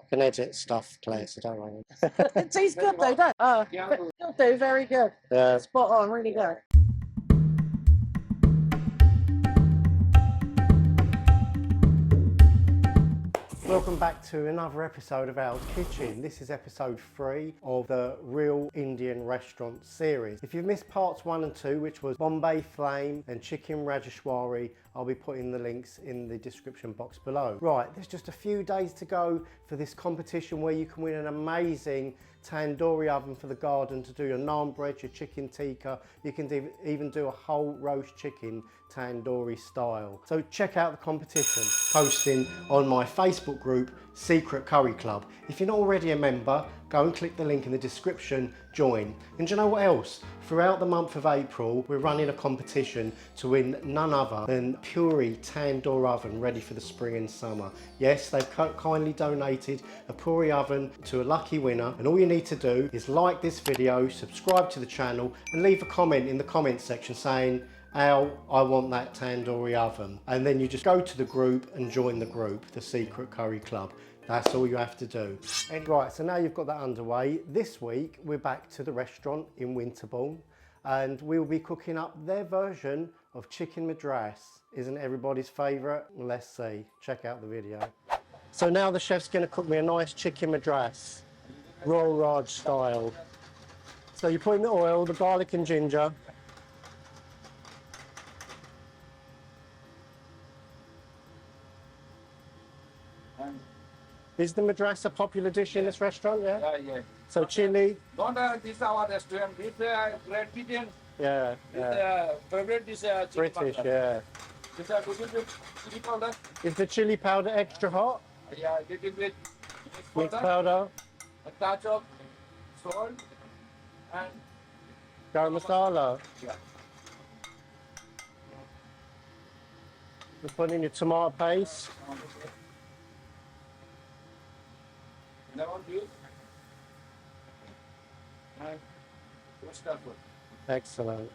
can edit stuff, Claire, so don't worry. It tastes good though, don't it? You'll do very good. Yeah. Spot on, really good. Welcome back to another episode of Al's Kitchen. This is episode 3 of the Real Indian Restaurant series. If you've missed parts 1 and 2, which was Bombay Flame and Chicken Rajeshwari, I'll be putting the links in the description box below. Right, there's just a few days to go for this competition where you can win an amazing tandoori oven for the garden to do your naan bread, your chicken tikka. You can even do a whole roast chicken tandoori style. So check out the competition, posting on my Facebook group, Secret Curry Club. If you're not already a member, go and click the link in the description, join. And do you know what else? Throughout the month of April, we're running a competition to win none other than Puri Tandoor Oven ready for the spring and summer. Yes, they've kindly donated a Puri oven to a lucky winner, and all you need to do is like this video, subscribe to the channel, and leave a comment in the comment section saying, Al, I want that tandoori oven. And then you just go to the group and join the group, the Secret Curry Club. That's all you have to do. Right, so now you've got that underway. This week, we're back to the restaurant in Winterbourne, and we'll be cooking up their version of Chicken Madras. Isn't everybody's favourite? Let's see. Check out the video. So now the chef's gonna cook me a nice Chicken Madras, Royal Raj style. So you put in the oil, the garlic and ginger. Is the Madras a popular dish in this restaurant? Yeah. Yeah. So chili. Don't this our restaurant. This Great Britain. Yeah. This favorite dish. British. Yeah. This little bit chili powder. Is the chili powder extra hot? Yeah, little bit Mix powder. a touch of salt and Garam Masala. yeah. You put in your tomato paste. Lemon juice and oyster sauce. Excellent.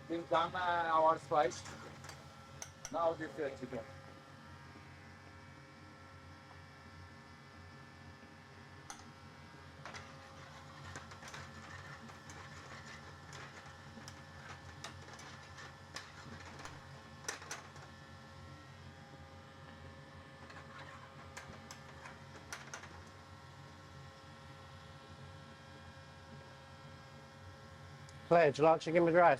Then done our spice. Now this chicken. Claire, do you like chicken madras?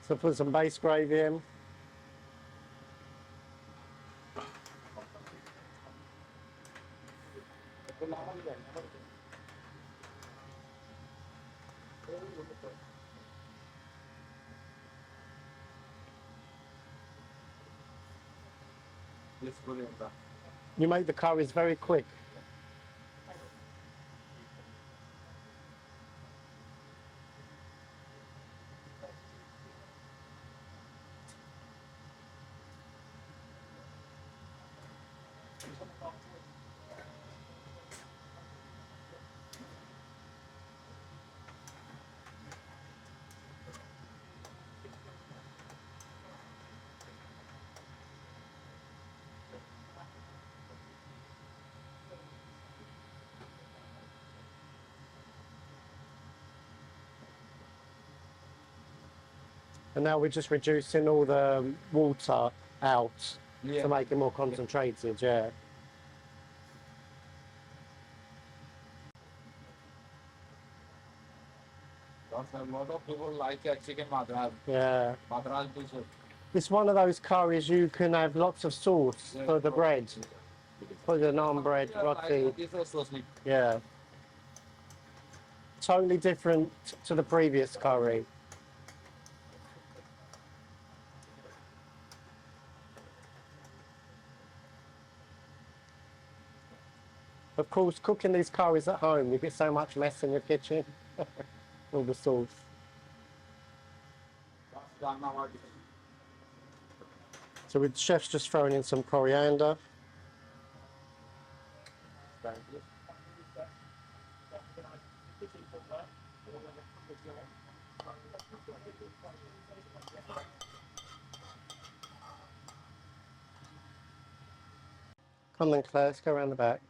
So put some base gravy in. You make the curries very quick. And now we're just reducing all the water out to make it more concentrated, yeah. A lot of people like chicken madras. Yeah. Madras dishes. It's one of those curries you can have lots of sauce for the bread. For the naan bread, roti. Yeah. Totally different to the previous curry. Of course, cooking these curries at home, you get so much less in your kitchen. All the sauce. So the chef's just throwing in some coriander. Come then, Claire, let's go around the back.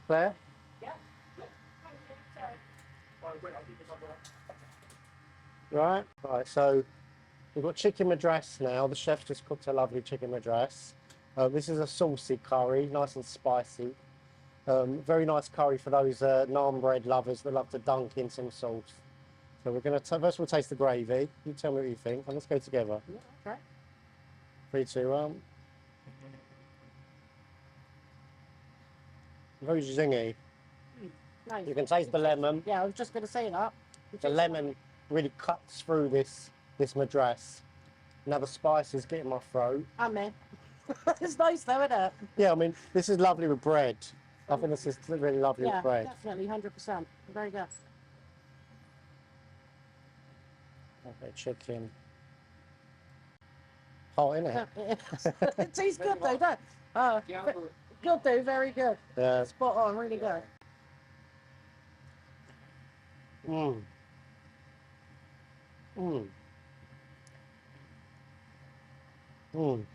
Claire? Right, so we've got chicken madras now. The chef just cooked a lovely chicken madras. This is a saucy curry, nice and spicy. Very nice curry for those naan bread lovers that love to dunk in some sauce. So we're going to, first we'll taste the gravy. You tell me what you think, and let's go together. Okay. 3, 2, 1. Very zingy. Nice. You can taste the lemon. Yeah, I was just going to say that. The lemon really cuts through this madras. Now the spice is getting my throat. I'm in. It's nice though, isn't it? Yeah, I mean, this is lovely with bread. I think this is really lovely with bread. Definitely, 100%. Very good. Okay, chicken. Hot, innit? It tastes good though, don't it? Good though, very good. Yeah. Spot on, really good. Mmm. Mmm. Mmm.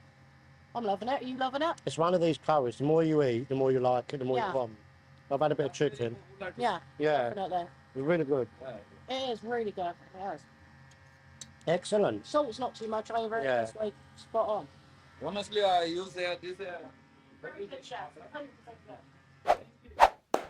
I'm loving it. Are you loving it? It's one of these curries. The more you eat, the more you like it, the more you want. I've had a bit of chicken. Yeah. Yeah. Definitely. It's really good. It is really good. It is. Excellent. Salt's not too much either. Yeah. It's like spot on. Honestly, I use this. Very good chef. 100% good.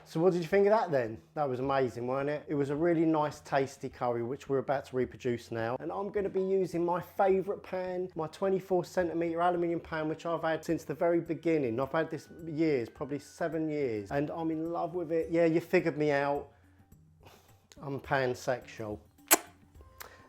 So what did you think of that then? That was amazing, wasn't it? It was a really nice, tasty curry, which we're about to reproduce now. And I'm gonna be using my favorite pan, my 24cm aluminium pan, which I've had since the very beginning. I've had this years, probably 7 years, and I'm in love with it. Yeah, you figured me out. I'm pansexual.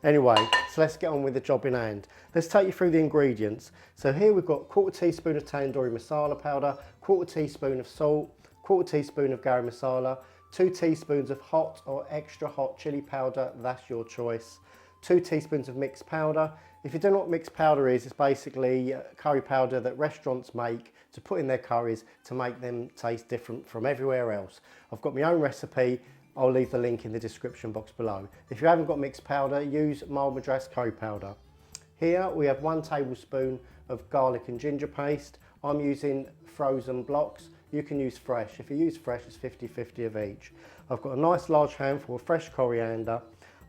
Anyway, so let's get on with the job in hand. Let's take you through the ingredients. So here we've got 1/4 teaspoon of tandoori masala powder, 1/4 teaspoon of salt, 1/4 teaspoon of garam masala, 2 teaspoons of hot or extra hot chili powder, that's your choice, 2 teaspoons of mixed powder. If you don't know what mixed powder is, it's basically curry powder that restaurants make to put in their curries to make them taste different from everywhere else. I've got my own recipe. I'll leave the link in the description box below. If you haven't got mixed powder, use mild madras curry powder. Here we have 1 tablespoon of garlic and ginger paste. I'm using frozen blocks. You can use fresh. If you use fresh, it's 50-50 of each. I've got a nice large handful of fresh coriander.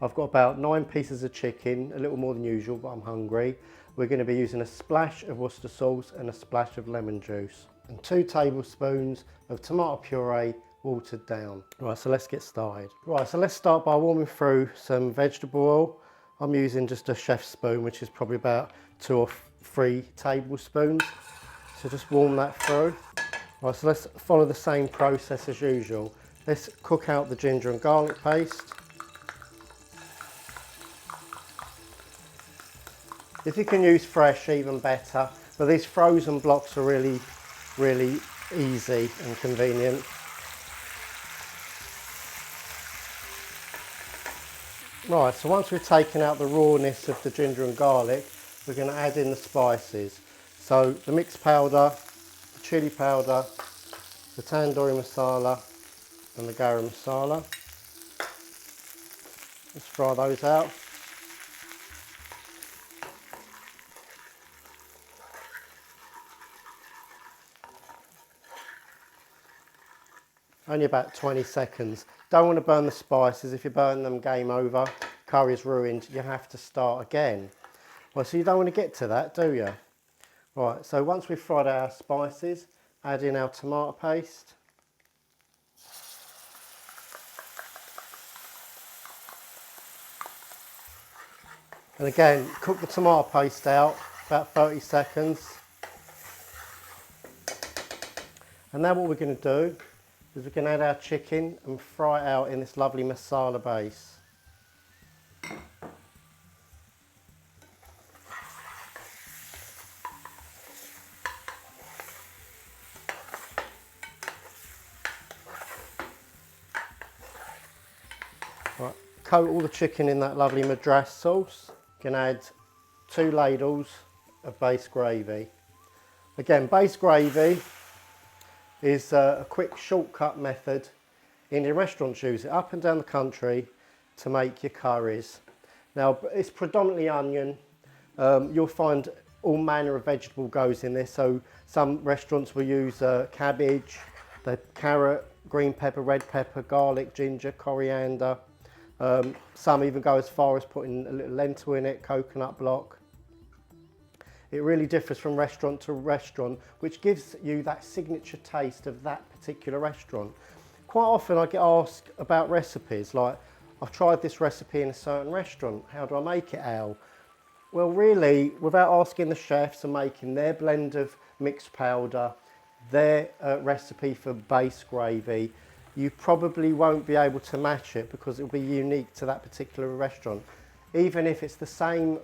I've got about 9 pieces of chicken, a little more than usual, but I'm hungry. We're going to be using a splash of Worcester sauce and a splash of lemon juice. And 2 tablespoons of tomato puree, watered down. Right, so let's get started. Right, so let's start by warming through some vegetable oil. I'm using just a chef's spoon, which is probably about 2 or 3 tablespoons. So just warm that through. Right, so let's follow the same process as usual. Let's cook out the ginger and garlic paste. If you can use fresh, even better. But these frozen blocks are really, really easy and convenient. Right, so once we've taken out the rawness of the ginger and garlic, we're going to add in the spices. So the mixed powder, the chili powder, the tandoori masala and the garam masala. Let's fry those out. Only about 20 seconds. Don't want to burn the spices. If you burn them, game over. Curry's ruined. You have to start again. Well, so you don't want to get to that, do you? Right, so once we've fried our spices, add in our tomato paste. And again, cook the tomato paste out about 30 seconds. And now what we're going to do is we can add our chicken and fry it out in this lovely masala base. Right, coat all the chicken in that lovely madras sauce. You can add 2 ladles of base gravy. Again, base gravy, is a quick shortcut method. Indian restaurants use it up and down the country to make your curries. Now it's predominantly onion. You'll find all manner of vegetable goes in this. So some restaurants will use cabbage, the carrot, green pepper, red pepper, garlic, ginger, coriander. Some even go as far as putting a little lentil in it, coconut block. It really differs from restaurant to restaurant, which gives you that signature taste of that particular restaurant. Quite often I get asked about recipes, like, I've tried this recipe in a certain restaurant, how do I make it, Al? Well, really, without asking the chefs and making their blend of mixed powder, their recipe for base gravy, you probably won't be able to match it because it will be unique to that particular restaurant. Even if it's the same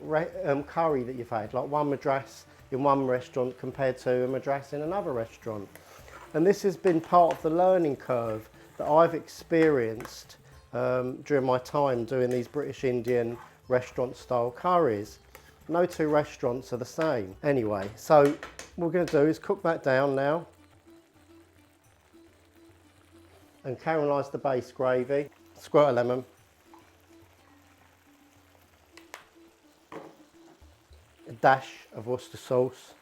curry that you've had, like one madras in one restaurant compared to a madras in another restaurant. And this has been part of the learning curve that I've experienced during my time doing these British Indian restaurant style curries. No two restaurants are the same. Anyway, so what we're going to do is cook that down now and caramelise the base gravy. Squirt of lemon. A dash of Worcester sauce.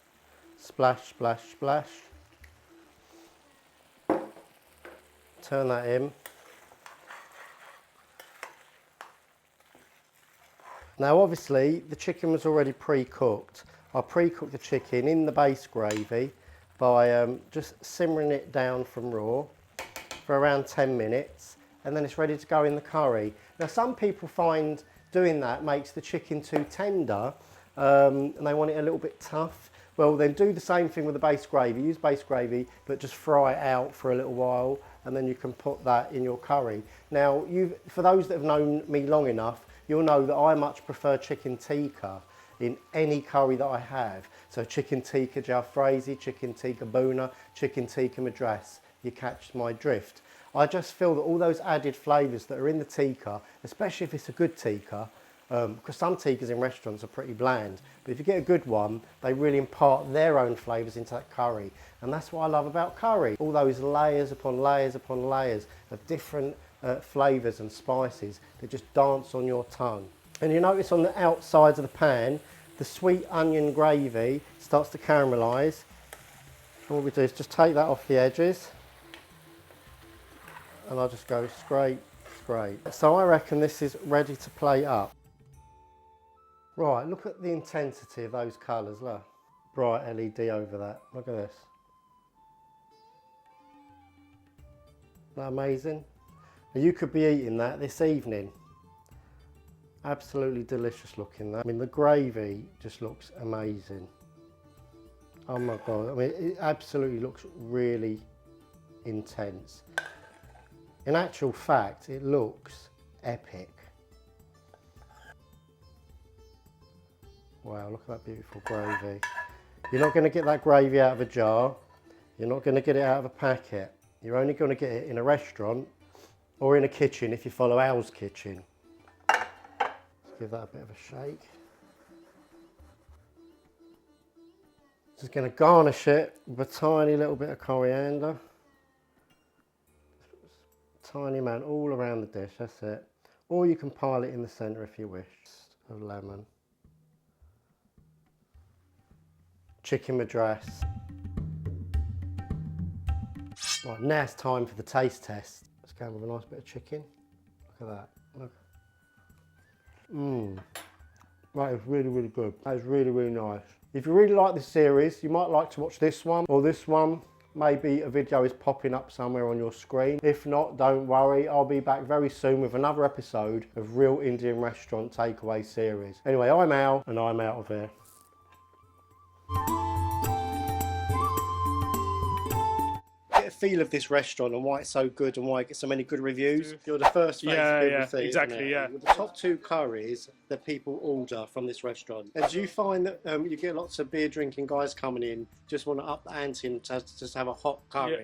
Splash, splash, splash. Turn that in. Now obviously the chicken was already pre-cooked. I pre-cooked the chicken in the base gravy by just simmering it down from raw for around 10 minutes, and then it's ready to go in the curry. Now some people find doing that makes the chicken too tender and they want it a little bit tough. Well, then do the same thing with the base gravy. Use base gravy, but just fry it out for a little while, and then you can put that in your curry. Now, for those that have known me long enough, you'll know that I much prefer chicken tikka in any curry that I have. So chicken tikka jalfrezi, chicken tikka bhuna, chicken tikka madras. You catch my drift. I just feel that all those added flavours that are in the tikka, especially if it's a good tikka, because some tikkas in restaurants are pretty bland, but if you get a good one, they really impart their own flavours into that curry. And that's what I love about curry. All those layers upon layers upon layers of different flavours and spices that just dance on your tongue. And you notice on the outsides of the pan, the sweet onion gravy starts to caramelise. And what we do is just take that off the edges, and I'll just go straight. So I reckon this is ready to plate up. Right, look at the intensity of those colours, look. Bright LED over that, look at this. Isn't that amazing? Now you could be eating that this evening. Absolutely delicious looking that. I mean, the gravy just looks amazing. Oh my God, I mean, it absolutely looks really intense. In actual fact, it looks epic. Wow, look at that beautiful gravy. You're not going to get that gravy out of a jar. You're not going to get it out of a packet. You're only going to get it in a restaurant or in a kitchen if you follow Al's kitchen. Let's give that a bit of a shake. Just going to garnish it with a tiny little bit of coriander. Tiny amount all around the dish, that's it. Or you can pile it in the centre if you wish. Of lemon. Chicken Madras. Right, now it's time for the taste test. Let's go with a nice bit of chicken. Look at that. Look. That is really, really good. That is really, really nice. If you really like this series, you might like to watch this one or this one. Maybe a video is popping up somewhere on your screen. If not, don't worry. I'll be back very soon with another episode of Real Indian Restaurant Takeaway series. Anyway, I'm Al and I'm out of here. Get a feel of this restaurant and why it's so good and why it gets so many good reviews. You're the first face people see, exactly, yeah. The top 2 curries that people order from this restaurant. And do you find that you get lots of beer drinking guys coming in, just want to up the ante and just have a hot curry? Yeah.